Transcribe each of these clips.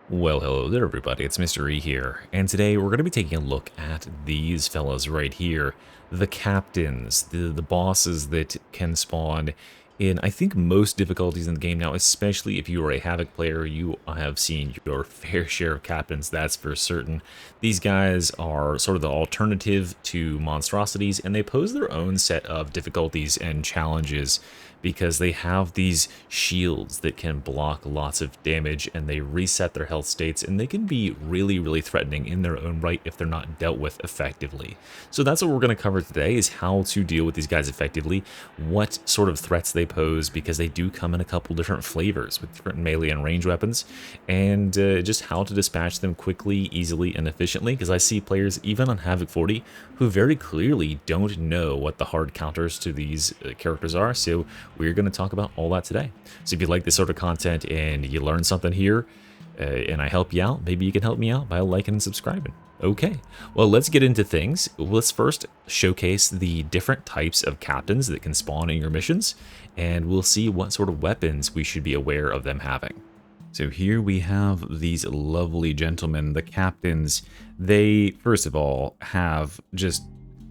Well, hello there everybody, it's Mr. E here, and today we're going to be taking a look at these fellas right here, the captains, the bosses that can spawn in, I think, most difficulties in the game now, especially if you are a Havoc player. You have seen your fair share of captains, that's for certain. These guys are sort of the alternative to monstrosities, and they pose their own set of difficulties and challenges because they have these shields that can block lots of damage and they reset their health states, and they can be really threatening in their own right if they're not dealt with effectively. So that's what we're going to cover today, is how to deal with these guys effectively, what sort of threats they pose, because they do come in a couple different flavors with different melee and range weapons, and just how to dispatch them quickly, easily, and efficiently, because I see players even on Havoc 40 who very clearly don't know what the hard counters to these characters are. So we're going to talk about all that today. So if you like this sort of content and you learn something here, and I help you out, maybe you can help me out by liking and subscribing. Okay, well, let's get into things. Let's first showcase the different types of captains that can spawn in your missions, and we'll see what sort of weapons we should be aware of them having. So here we have these lovely gentlemen, the captains. They, first of all, have just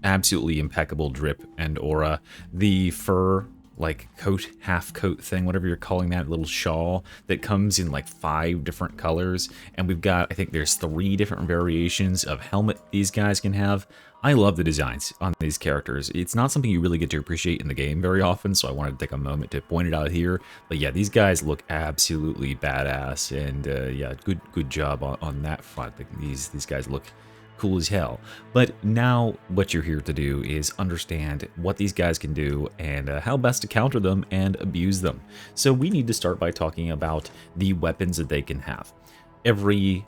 absolutely impeccable drip and aura. The fur, like coat, half coat thing, whatever you're calling that, little shawl that comes in like 5 different colors. And we've got, I think there's 3 different variations of helmet these guys can have. I love the designs on these characters. It's not something you really get to appreciate in the game very often, so I wanted to take a moment to point it out here. But yeah, these guys look absolutely badass, and yeah, good job on that front. These guys look cool as hell. But now what you're here to do is understand what these guys can do and how best to counter them and abuse them. So we need to start by talking about the weapons that they can have. Every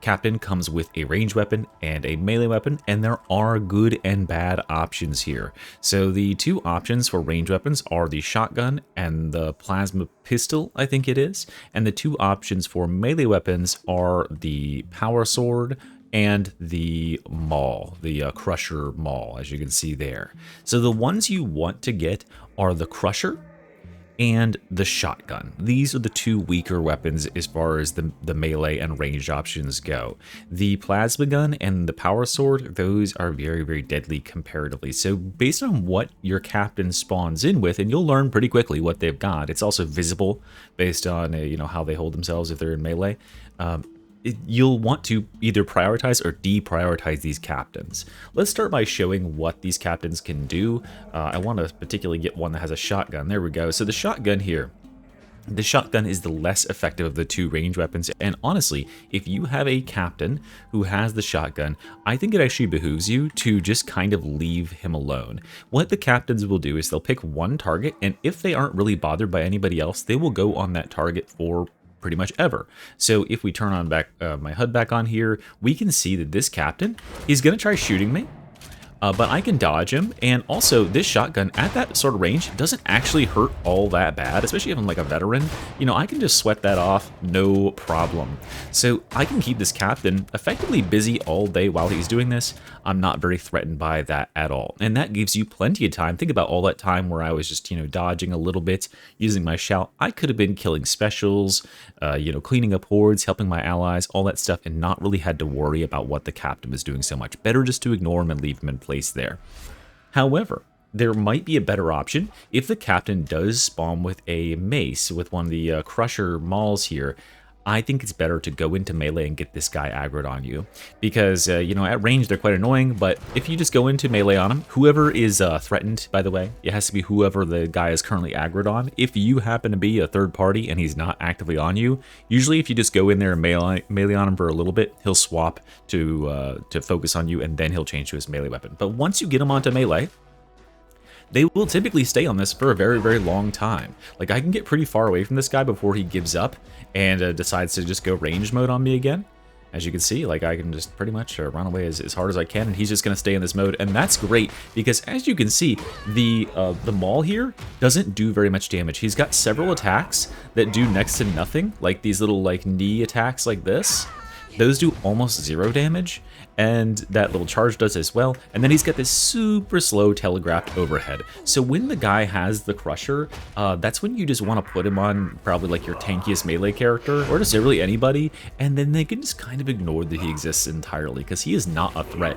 captain comes with a ranged weapon and a melee weapon, and there are good and bad options here. So the 2 options for ranged weapons are the shotgun and the plasma pistol, I think it is, and the 2 options for melee weapons are the power sword and the maul, the crusher maul, as you can see there. So the ones you want to get are the crusher and the shotgun. These are the 2 weaker weapons as far as the melee and ranged options go. The plasma gun and the power sword, those are very deadly comparatively. So based on what your captain spawns in with, and you'll learn pretty quickly what they've got. It's also visible based on how they hold themselves if they're in melee. You'll want to either prioritize or deprioritize these captains. Let's start by showing what these captains can do. I want to particularly get one that has a shotgun. There we go. So the shotgun here. The shotgun is the less effective of the 2 range weapons, and honestly, if you have a captain who has the shotgun, I think it actually behooves you to just kind of leave him alone. What the captains will do is they'll pick one target, and if they aren't really bothered by anybody else, they will go on that target for pretty much ever. So if we turn on my HUD back on here, we can see that this captain is going to try shooting me. But I can dodge him, and also this shotgun at that sort of range doesn't actually hurt all that bad, especially if I'm like a veteran. I can just sweat that off, no problem. So I can keep this captain effectively busy all day while he's doing this. I'm not very threatened by that at all, and that gives you plenty of time. Think about all that time where I was just, dodging a little bit, using my shout. I could have been killing specials, cleaning up hordes, helping my allies, all that stuff, and not really had to worry about what the captain was doing so much. Better just to ignore him and leave him in place there. However, there might be a better option if the captain does spawn with a mace, with one of the crusher mauls here. I think it's better to go into melee and get this guy aggroed on you, because at range they're quite annoying, but if you just go into melee on him, whoever is threatened, by the way, it has to be whoever the guy is currently aggroed on. If you happen to be a third party and he's not actively on you, usually if you just go in there and melee on him for a little bit, he'll swap to focus on you, and then he'll change to his melee weapon. But once you get him onto melee, they will typically stay on this for a very long time. Like, I can get pretty far away from this guy before he gives up and decides to just go range mode on me again. As you can see, like, I can just pretty much run away as hard as I can, and he's just going to stay in this mode. And that's great, because as you can see, the maul here doesn't do very much damage. He's got several attacks that do next to nothing, like these little knee attacks like this. those do almost 0 damage, and that little charge does as well. And then he's got this super slow telegraphed overhead. So when the guy has the Crusher, that's when you just want to put him on probably like your tankiest melee character, or just really anybody, and then they can just kind of ignore that he exists entirely, because he is not a threat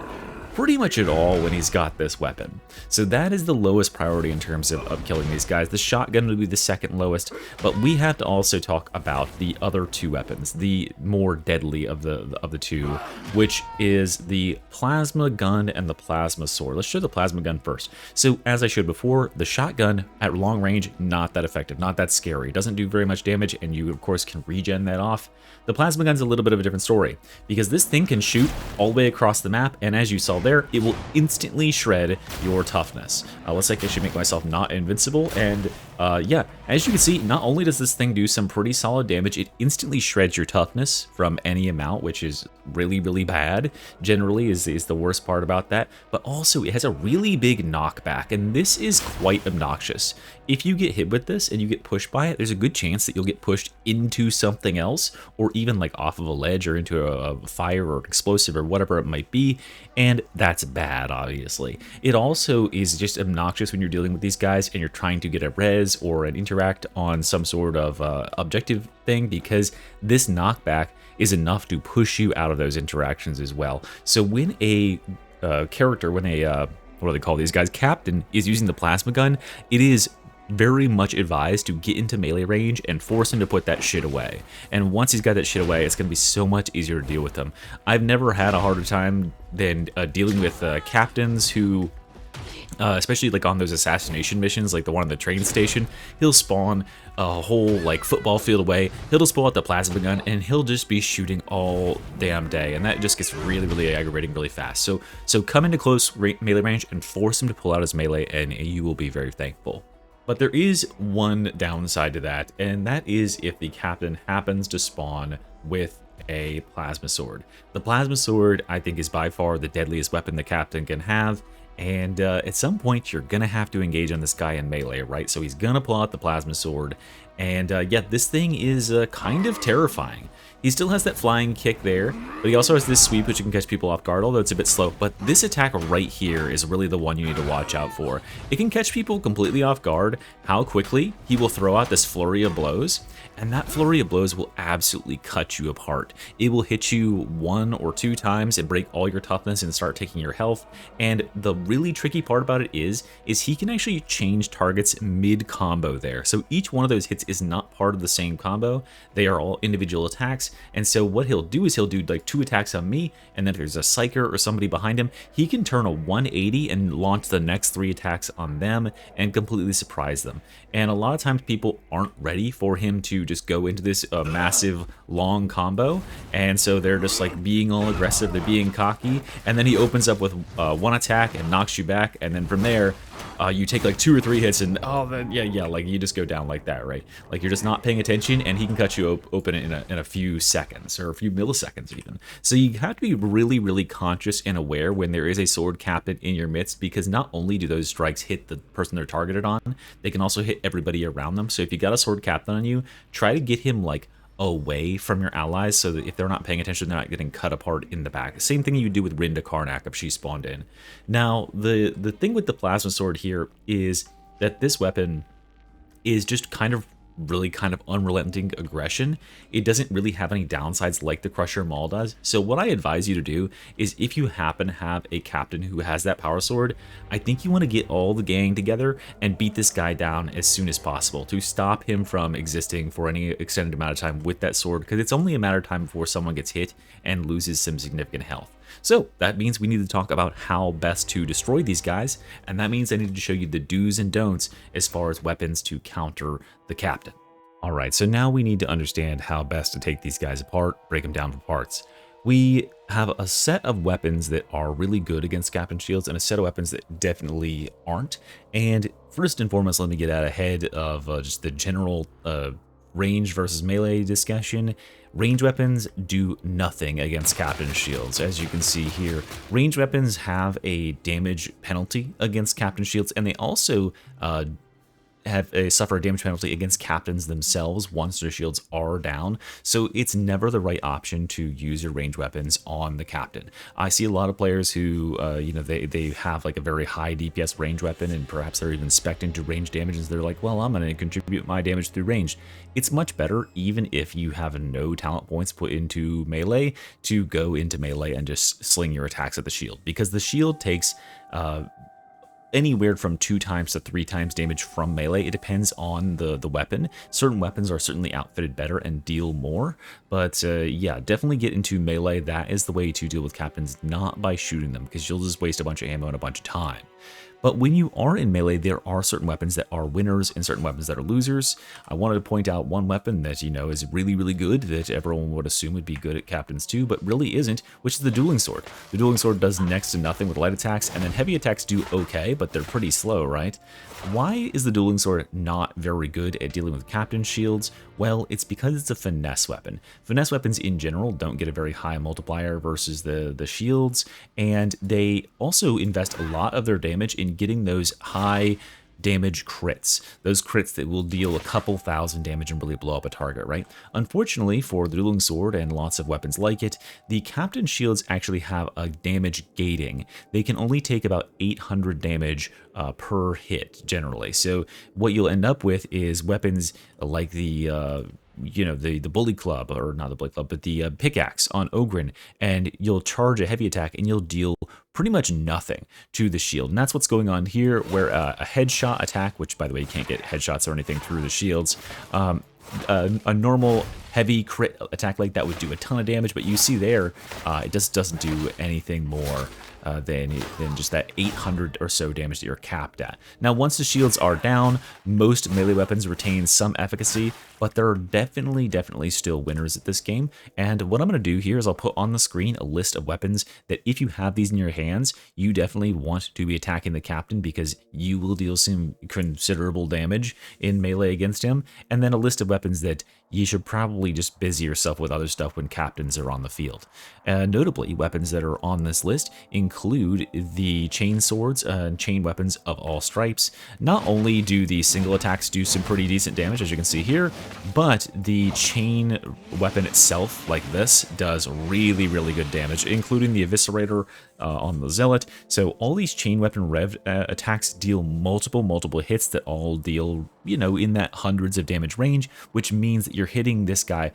pretty much at all when he's got this weapon. So that is the lowest priority in terms of killing these guys. The shotgun would be the second lowest, but we have to also talk about the other 2 weapons, the more deadly of the 2, which is the plasma gun and the plasma sword. Let's show the plasma gun first. So as I showed before, the shotgun at long range, not that effective, not that scary. It doesn't do very much damage, and you of course can regen that off. The plasma gun's a little bit of a different story, because this thing can shoot all the way across the map, and as you saw there, it will instantly shred your toughness. Looks like I should make myself not invincible, and yeah, as you can see, not only does this thing do some pretty solid damage, it instantly shreds your toughness from any amount, which is really, really bad, generally is the worst part about that, but also it has a really big knockback, and this is quite obnoxious. If you get hit with this and you get pushed by it, there's a good chance that you'll get pushed into something else, or even like off of a ledge or into a fire or explosive or whatever it might be, and that's bad, obviously. It also is just obnoxious when you're dealing with these guys and you're trying to get a res or an interact on some sort of objective thing, because this knockback is enough to push you out of those interactions as well. So when a character, when a what do they call these guys, captain, is using the plasma gun, it is very much advised to get into melee range and force him to put that shit away. And once he's got that shit away, it's going to be so much easier to deal with him. I've never had a harder time than dealing with captains who, especially like on those assassination missions, like the one on the train station, he'll spawn a whole like football field away, he'll just pull out the plasma gun, and he'll just be shooting all damn day, and that just gets really, really aggravating really fast. So come into close melee range and force him to pull out his melee, and you will be very thankful. But there is one downside to that, and that is if the captain happens to spawn with a plasma sword. The plasma sword, I think, is by far the deadliest weapon the captain can have, and at some point you're gonna have to engage on this guy in melee, right? So he's gonna pull out the plasma sword, and yeah, this thing is kind of terrifying. He still has that flying kick there, but he also has this sweep which can catch people off guard, although it's a bit slow. But this attack right here is really the one you need to watch out for. It can catch people completely off guard, how quickly he will throw out this flurry of blows, and that flurry of blows will absolutely cut you apart. It will hit you 1 or 2 times and break all your toughness and start taking your health. And the really tricky part about it is he can actually change targets mid-combo there. So each one of those hits is not part of the same combo. They are all individual attacks. And so what he'll do is he'll do like 2 attacks on me, and then if there's a psyker or somebody behind him, he can turn a 180 and launch the next 3 attacks on them and completely surprise them. And a lot of times people aren't ready for him to just go into this massive long combo, and so they're just like being all aggressive, they're being cocky, and then he opens up with 1 attack and knocks you back, and then from there you take like 2 or 3 hits, and then yeah, like you just go down like that, right? Like you're just not paying attention, and he can cut you open in a few seconds or a few milliseconds even. So you have to be really, really conscious and aware when there is a sword captain in your midst, because not only do those strikes hit the person they're targeted on, they can also hit everybody around them. So if you got a sword captain on you, try to get him like away from your allies, so that if they're not paying attention, they're not getting cut apart in the back. Same thing you do with Rinda Karnak if she spawned in. Now, the thing with the plasma sword here is that this weapon is just kind of unrelenting aggression. It doesn't really have any downsides like the Crusher Maul does. So what I advise you to do is, if you happen to have a captain who has that power sword, I think you want to get all the gang together and beat this guy down as soon as possible to stop him from existing for any extended amount of time with that sword, because it's only a matter of time before someone gets hit and loses some significant health. So that means we need to talk about how best to destroy these guys, and that means I need to show you the do's and don'ts as far as weapons to counter the captain. Alright, so now we need to understand how best to take these guys apart, break them down for parts. We have a set of weapons that are really good against captain shields, and a set of weapons that definitely aren't. And first and foremost, let me get out ahead of just the general range versus melee discussion. Range weapons do nothing against captain shields. As you can see here, range weapons have a damage penalty against captain shields, and they also have suffer a damage penalty against captains themselves once their shields are down, so it's never the right option to use your ranged weapons on the captain. I see a lot of players who, they have like a very high DPS ranged weapon, and perhaps they're even spec'd into range damage, and they're like, well, I'm going to contribute my damage through range. It's much better, even if you have no talent points put into melee, to go into melee and just sling your attacks at the shield, because the shield takes anywhere from 2 times to 3 times damage from melee. It depends on the weapon. Certain weapons are certainly outfitted better and deal more, but yeah, definitely get into melee. That is the way to deal with captains, not by shooting them, because you'll just waste a bunch of ammo and a bunch of time. But when you are in melee, there are certain weapons that are winners and certain weapons that are losers. I wanted to point out one weapon that, is really, really good, that everyone would assume would be good at captains too, but really isn't, which is the dueling sword. The dueling sword does next to nothing with light attacks, and then heavy attacks do okay, but they're pretty slow, right? Why is the dueling sword not very good at dealing with captain shields? Well, it's because it's a finesse weapon. Finesse weapons in general don't get a very high multiplier versus the shields, and they also invest a lot of their damage in getting those high damage crits, those crits that will deal a couple thousand damage and really blow up a target, right? Unfortunately for the dueling sword and lots of weapons like it, the captain shields actually have a damage gating. They can only take about 800 damage per hit generally. So what you'll end up with is weapons like the bully club, or not the bully club, but the pickaxe on Ogren, and you'll charge a heavy attack and you'll deal pretty much nothing to the shield. And that's what's going on here, where a headshot attack, which by the way, you can't get headshots or anything through the shields, a normal heavy crit attack like that would do a ton of damage, but you see there, it just doesn't do anything more than just that 800 or so damage that you're capped at. Now, once the shields are down, most melee weapons retain some efficacy, but there are definitely still winners at this game. And what I'm going to do here is I'll put on the screen a list of weapons that if you have these in your hands, you definitely want to be attacking the captain, because you will deal some considerable damage in melee against him. And then a list of weapons that you should probably just busy yourself with other stuff when captains are on the field. Notably, weapons that are on this list include the chain swords and chain weapons of all stripes. Not only do the single attacks do some pretty decent damage, as you can see here, but the chain weapon itself, like this, does really good damage, including the eviscerator on the zealot. So all these chain weapon rev attacks deal multiple hits that all deal, in that hundreds of damage range, which means that you're hitting this guy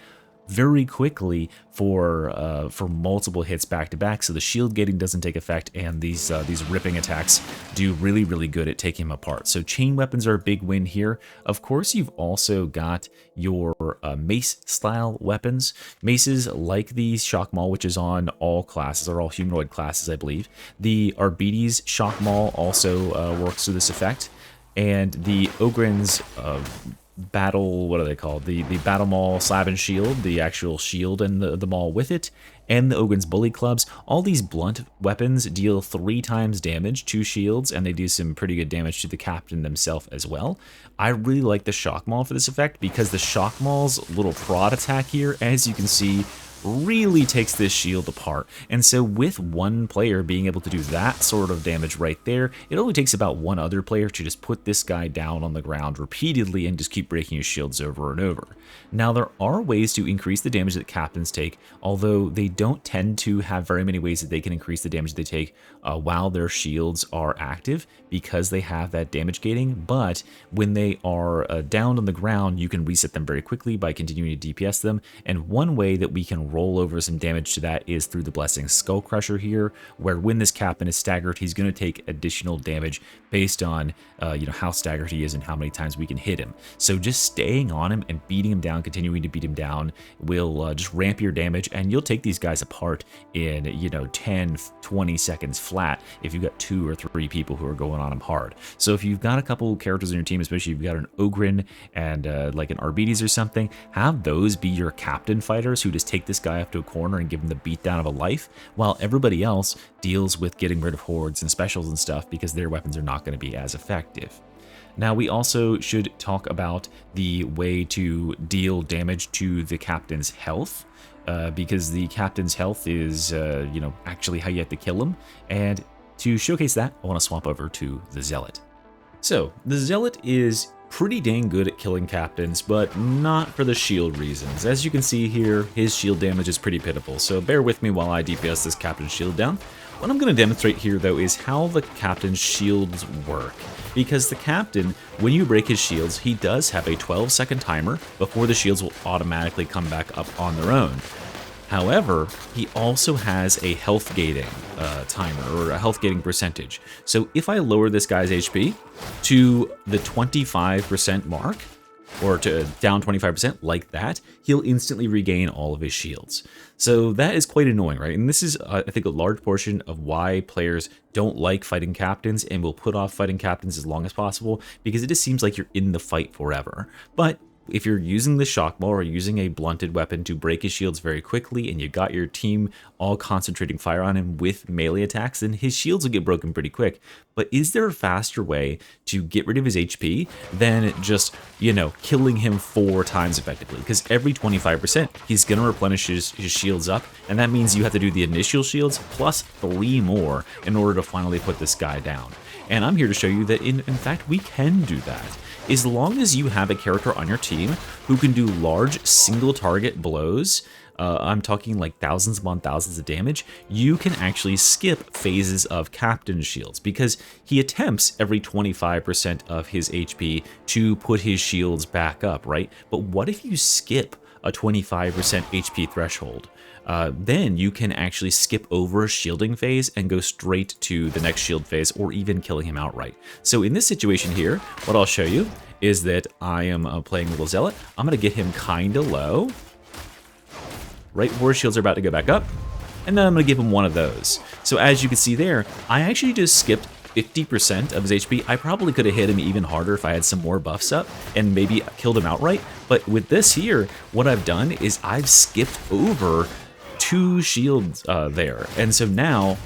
very quickly for multiple hits back to back, so the shield gating doesn't take effect, and these ripping attacks do really good at taking him apart. So chain weapons are a big win here. Of course, you've also got your mace style weapons. Maces like the shock maul, which is on all classes, or all humanoid classes, I believe. The Arbites shock maul also works to this effect, and the Ogren's battle, what are they called? The battle maul slab and shield, the actual shield and the maul with it, and the Ogren's bully clubs. All these blunt weapons deal 3 times damage to shields, and they do some pretty good damage to the captain themselves as well. I really like the shock maul for this effect, because the shock maul's little prod attack here, as you can see, really takes this shield apart. And so with one player being able to do that sort of damage right there, it only takes about one other player to just put this guy down on the ground repeatedly and just keep breaking his shields over and over. Now, there are ways to increase the damage that captains take, although they don't tend to have very many ways that they can increase the damage they take while their shields are active, because they have that damage gating. But when they are down on the ground, you can reset them very quickly by continuing to DPS them. And one way that we can roll over some damage to that is through the Blessing Skull Crusher here, where when this captain is staggered, he's going to take additional damage based on how staggered he is and how many times we can hit him. So just staying on him and beating him down, continuing to beat him down, will just ramp your damage, and you'll take these guys apart in 10-20 seconds flat if you've got 2 or 3 people who are going on him hard. So if you've got a couple characters in your team, especially if you've got an Ogren and like an Arbites or something, have those be your captain fighters who just take this guy up to a corner and give him the beatdown of a life, while everybody else deals with getting rid of hordes and specials and stuff, because their weapons are not going to be as effective. Now, we also should talk about the way to deal damage to the captain's health, because the captain's health is, actually how you have to kill him. And to showcase that, I want to swap over to the Zealot. So, the Zealot is pretty dang good at killing captains, but not for the shield reasons. As you can see here, his shield damage is pretty pitiful, so bear with me while I DPS this captain's shield down. What I'm going to demonstrate here, though, is how the captain's shields work. Because the captain, when you break his shields, he does have a 12-second timer before the shields will automatically come back up on their own. However, he also has a health gating timer, or a health gating percentage. So if I lower this guy's HP to the 25% mark, or to down 25% like that, he'll instantly regain all of his shields. So that is quite annoying, right? And this is, I think, a large portion of why players don't like fighting captains and will put off fighting captains as long as possible, because it just seems like you're in the fight forever. But if you're using the shock ball or using a blunted weapon to break his shields very quickly, and you got your team all concentrating fire on him with melee attacks, then his shields will get broken pretty quick. But is there a faster way to get rid of his HP than just, you know, killing him 4 times effectively? Because every 25%, he's going to replenish his shields up, and that means you have to do the initial shields plus 3 more in order to finally put this guy down. And I'm here to show you that, in fact, we can do that. As long as you have a character on your team who can do large single target blows, I'm talking like thousands upon thousands of damage, you can actually skip phases of captain shields, because he attempts every 25% of his HP to put his shields back up, right? But what if you skip a 25% HP threshold? Then you can actually skip over a shielding phase and go straight to the next shield phase, or even killing him outright. So in this situation here, what I'll show you is that I am playing Little Zealot. I'm going to get him kind of low, right before his shields are about to go back up, and then I'm going to give him one of those. So as you can see there, I actually just skipped 50% of his HP. I probably could have hit him even harder if I had some more buffs up and maybe killed him outright. But with this here, what I've done is I've skipped over 2 shields there. And so now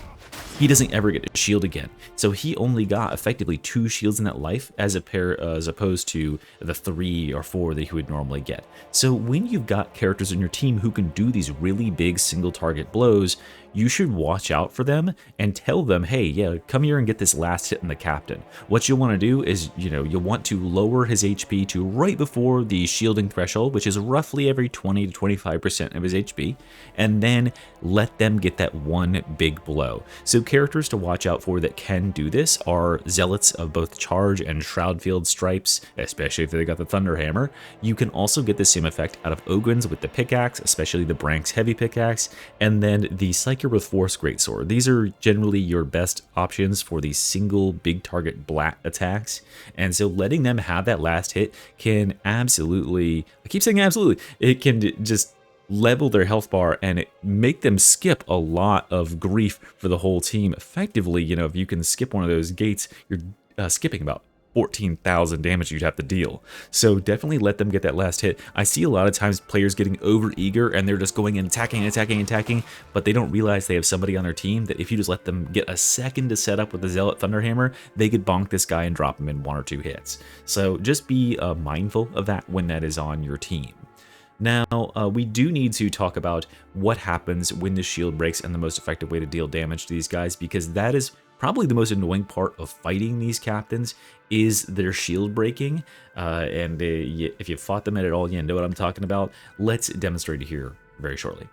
he doesn't ever get a shield again. So he only got effectively 2 shields in that life as opposed to the 3 or 4 that he would normally get. So when you've got characters in your team who can do these really big single target blows, you should watch out for them and tell them, hey, yeah, come here and get this last hit in the captain. What you'll want to do is, you know, you'll want to lower his HP to right before the shielding threshold, which is roughly every 20 to 25% of his HP, and then let them get that one big blow. So characters to watch out for that can do this are Zealots of both Charge and Shroudfield stripes, especially if they got the Thunder Hammer. You can also get the same effect out of Ogryns with the pickaxe, especially the Branks heavy pickaxe, and then the Psyker with Force Greatsword. These are generally your best options for these single big target blat attacks, and so letting them have that last hit can absolutely, I keep saying absolutely, it can just level their health bar and make them skip a lot of grief for the whole team. Effectively, you know, if you can skip one of those gates, you're skipping about 14,000 damage you'd have to deal. So definitely let them get that last hit. I see a lot of times players getting over eager and they're just going and attacking, but they don't realize they have somebody on their team that if you just let them get a second to set up with the Zealot Thunderhammer, they could bonk this guy and drop him in 1 or 2 hits. So just be mindful of that when that is on your team. Now, we do need to talk about what happens when the shield breaks and the most effective way to deal damage to these guys, because that is probably the most annoying part of fighting these captains, is their shield breaking. If you've fought them at all, you know what I'm talking about. Let's demonstrate it here very shortly.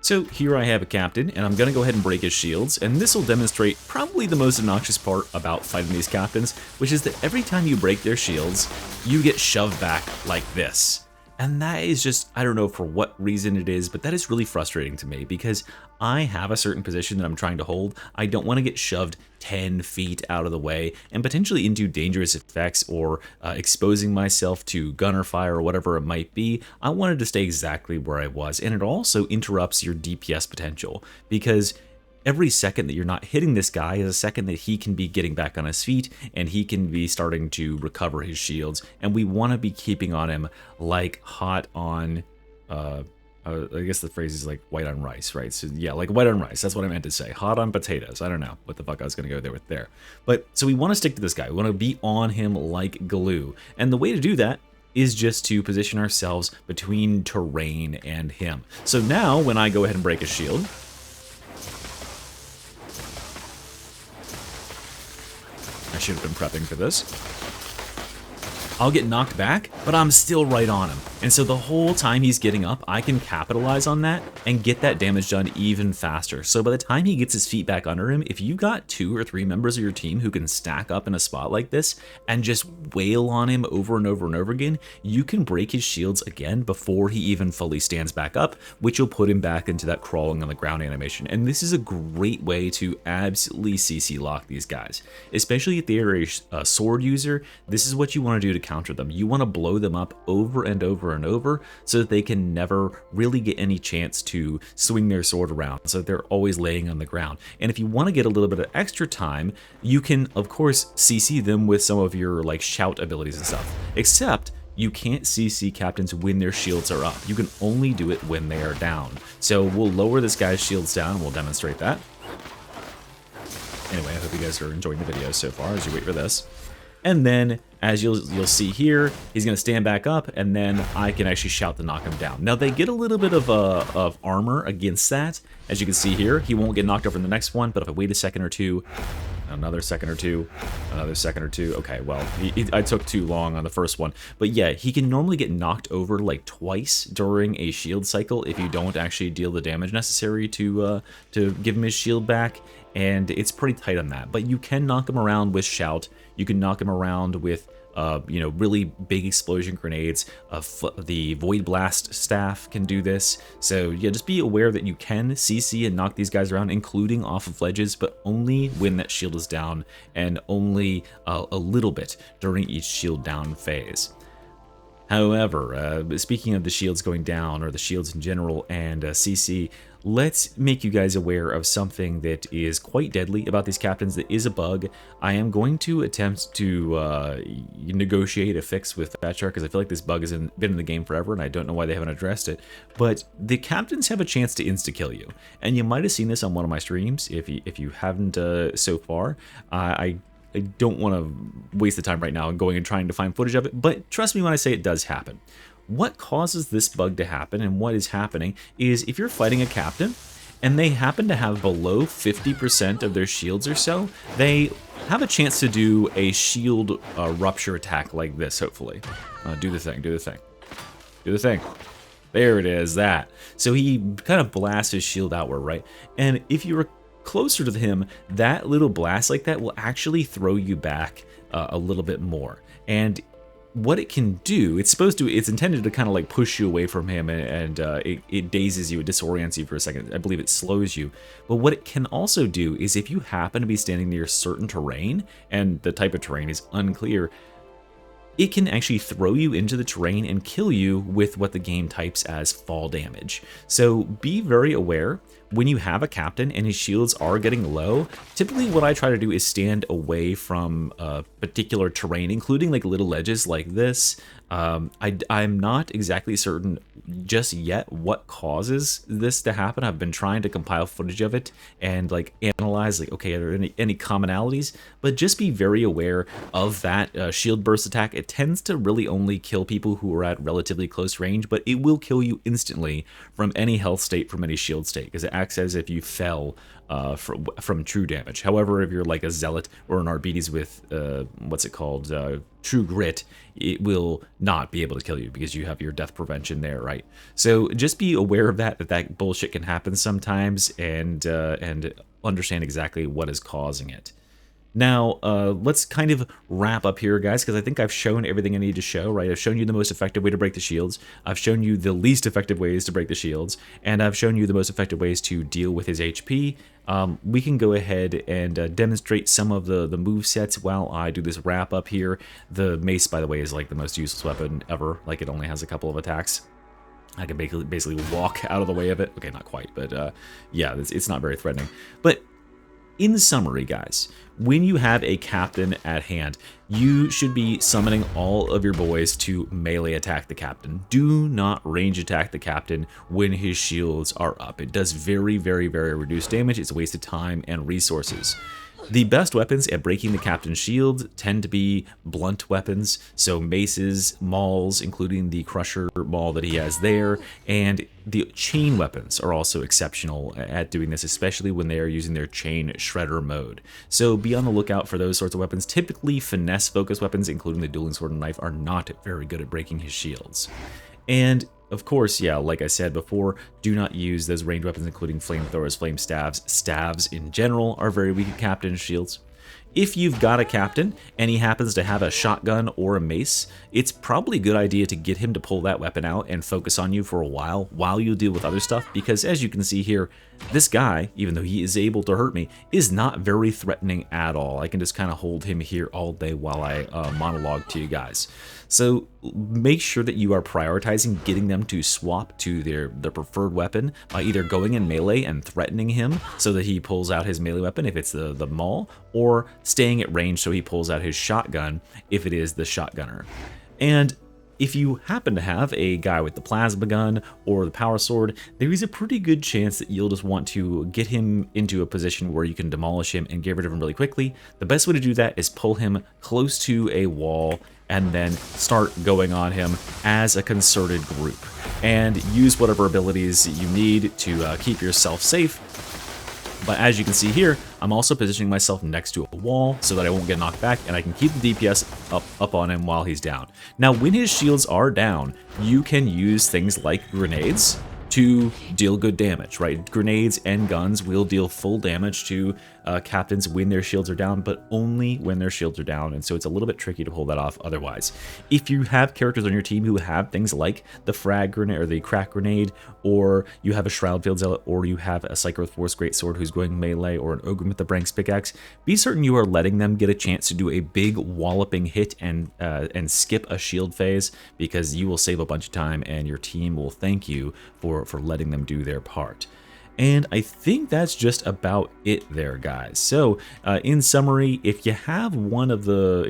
So here I have a captain, and I'm going to go ahead and break his shields, and this will demonstrate probably the most obnoxious part about fighting these captains, which is that every time you break their shields, you get shoved back like this. And that is just, I don't know for what reason it is, but that is really frustrating to me, because I have a certain position that I'm trying to hold. I don't want to get shoved 10 feet out of the way and potentially into dangerous effects or exposing myself to gunner fire or whatever it might be. I wanted to stay exactly where I was, and it also interrupts your DPS potential, because every second that you're not hitting this guy is a second that he can be getting back on his feet and he can be starting to recover his shields. And we want to be keeping on him like hot on, I guess the phrase is like white on rice, right? So yeah, like white on rice. That's what I meant to say. Hot on potatoes. I don't know what the fuck I was going to go there with there. But so we want to stick to this guy. We want to be on him like glue. And the way to do that is just to position ourselves between terrain and him. So now when I go ahead and break a shield, I should have been prepping for this. I'll get knocked back, but I'm still right on him. And so the whole time he's getting up, I can capitalize on that and get that damage done even faster. So by the time he gets his feet back under him, if you got 2 or 3 members of your team who can stack up in a spot like this and just wail on him over and over and over again, you can break his shields again before he even fully stands back up, which will put him back into that crawling on the ground animation. And this is a great way to absolutely CC lock these guys, especially if they're a sword user. This is what you want to do to counter them. You want to blow them up over and over and over so that they can never really get any chance to swing their sword around, so that they're always laying on the ground. And if you want to get a little bit of extra time, you can of course CC them with some of your like shout abilities and stuff, except you can't CC captains when their shields are up. You can only do it when they are down. So we'll lower this guy's shields down and we'll demonstrate that. Anyway, I hope you guys are enjoying the video so far as you wait for this. And then, as you'll see here, he's going to stand back up, and then I can actually shout to knock him down. Now, they get a little bit of armor against that. As you can see here, he won't get knocked over in the next one, but if I wait a second or two, another second or two, another second or two. Okay, well, I took too long on the first one. But yeah, he can normally get knocked over like twice during a shield cycle if you don't actually deal the damage necessary to give him his shield back. And it's pretty tight on that. But you can knock him around with shout. You can knock him around with you know, really big explosion grenades. The Void Blast staff can do this. So yeah, just be aware that you can CC and knock these guys around, including off of ledges, but only when that shield is down, and only a little bit during each shield down phase. However, speaking of the shields going down, or the shields in general, and CC, let's make you guys aware of something that is quite deadly about these captains. That is a bug. I am going to attempt to negotiate a fix with Fatshark, because I feel like this bug has been in the game forever, and I don't know why they haven't addressed it. But the captains have a chance to insta-kill you, and you might have seen this on one of my streams. If you haven't so far, I don't want to waste the time right now and going and trying to find footage of it, but trust me when I say it does happen. What causes this bug to happen, and what is happening, is if you're fighting a captain and they happen to have below 50% of their shields or so, they have a chance to do a shield rupture attack like this, hopefully. Do the thing, do the thing. Do the thing. There it is, that. So he kind of blasts his shield outward, right? And if you're closer to him, that little blast like that will actually throw you back a little bit more. And what it can do, it's intended to kind of like push you away from him, and it dazes you, it disorients you for a second. I believe it slows you. But what it can also do is, if you happen to be standing near certain terrain, and the type of terrain is unclear, it can actually throw you into the terrain and kill you with what the game types as fall damage. So be very aware when you have a captain and his shields are getting low. Typically what I try to do is stand away from particular terrain, including like little ledges like this. I'm not exactly certain just yet what causes this to happen. I've been trying to compile footage of it and like analyze, like, okay, are there any commonalities? But just be very aware of that shield burst attack. It tends to really only kill people who are at relatively close range, but it will kill you instantly from any health state, from any shield state, because it acts as if you fell from true damage. However, if you're like a zealot or an Arbites with what's it called, true grit, it will not be able to kill you because you have your death prevention there, right? So just be aware of that bullshit can happen sometimes, and understand exactly what is causing it. Now, let's kind of wrap up here, guys, because I think I've shown everything I need to show, right? I've shown you the most effective way to break the shields. I've shown you the least effective ways to break the shields. And I've shown you the most effective ways to deal with his HP. We can go ahead and demonstrate some of the movesets while I do this wrap up here. The mace, by the way, is like the most useless weapon ever. Like, it only has a couple of attacks. I can basically walk out of the way of it. Okay, not quite, but yeah, it's not very threatening. But in summary, guys, when you have a captain at hand, you should be summoning all of your boys to melee attack the captain. Do not range attack the captain when his shields are up. It does very, very, very reduced damage. It's a waste of time and resources. The best weapons at breaking the captain's shield tend to be blunt weapons, so maces, mauls, including the crusher maul that he has there, and the chain weapons are also exceptional at doing this, especially when they are using their chain shredder mode. So be on the lookout for those sorts of weapons. Typically, finesse focused weapons, including the dueling sword and knife, are not very good at breaking his shields. And of course, yeah, like I said before, do not use those ranged weapons, including flamethrowers, flame staves. Staves in general are very weak at captain shields. If you've got a captain and he happens to have a shotgun or a mace, it's probably a good idea to get him to pull that weapon out and focus on you for a while you deal with other stuff, because as you can see here, this guy, even though he is able to hurt me, is not very threatening at all. I can just kind of hold him here all day while I monologue to you guys. So make sure that you are prioritizing getting them to swap to their preferred weapon by either going in melee and threatening him so that he pulls out his melee weapon if it's the maul, or staying at range so he pulls out his shotgun if it is the shotgunner. And if you happen to have a guy with the plasma gun or the power sword, there is a pretty good chance that you'll just want to get him into a position where you can demolish him and get rid of him really quickly. The best way to do that is pull him close to a wall and then start going on him as a concerted group, and use whatever abilities you need to keep yourself safe. But as you can see here, I'm also positioning myself next to a wall so that I won't get knocked back, and I can keep the DPS up on him while he's down. Now, when his shields are down, you can use things like grenades to deal good damage, right? Grenades and guns will deal full damage to captains when their shields are down, but only when their shields are down, and so it's a little bit tricky to pull that off otherwise. If you have characters on your team who have things like the frag grenade or the crack grenade, or you have a Shroudfield Zealot, or you have a Psyker with Force Greatsword who's going melee, or an Ogre with the Branks Pickaxe, be certain you are letting them get a chance to do a big walloping hit and skip a shield phase, because you will save a bunch of time and your team will thank you for letting them do their part. And I think that's just about it there, guys. So in summary, if you have one of the,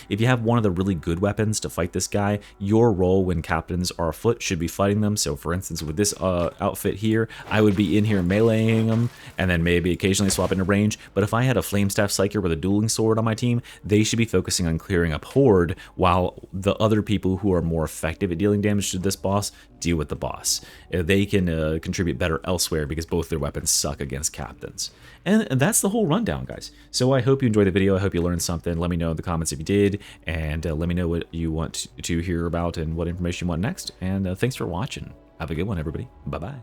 if you have one of the really good weapons to fight this guy, your role when captains are afoot should be fighting them. So for instance, with this outfit here, I would be in here meleeing them and then maybe occasionally swap into range. But if I had a Flamestaff Psyker with a dueling sword on my team, they should be focusing on clearing up Horde, while the other people who are more effective at dealing damage to this boss deal with the boss. They can contribute better elsewhere because both their weapons suck against captains. And that's the whole rundown, guys. So I hope you enjoyed the video. I hope you learned something. Let me know in the comments if you did, and let me know what you want to hear about and what information you want next. And thanks for watching. Have a good one, everybody. Bye-bye.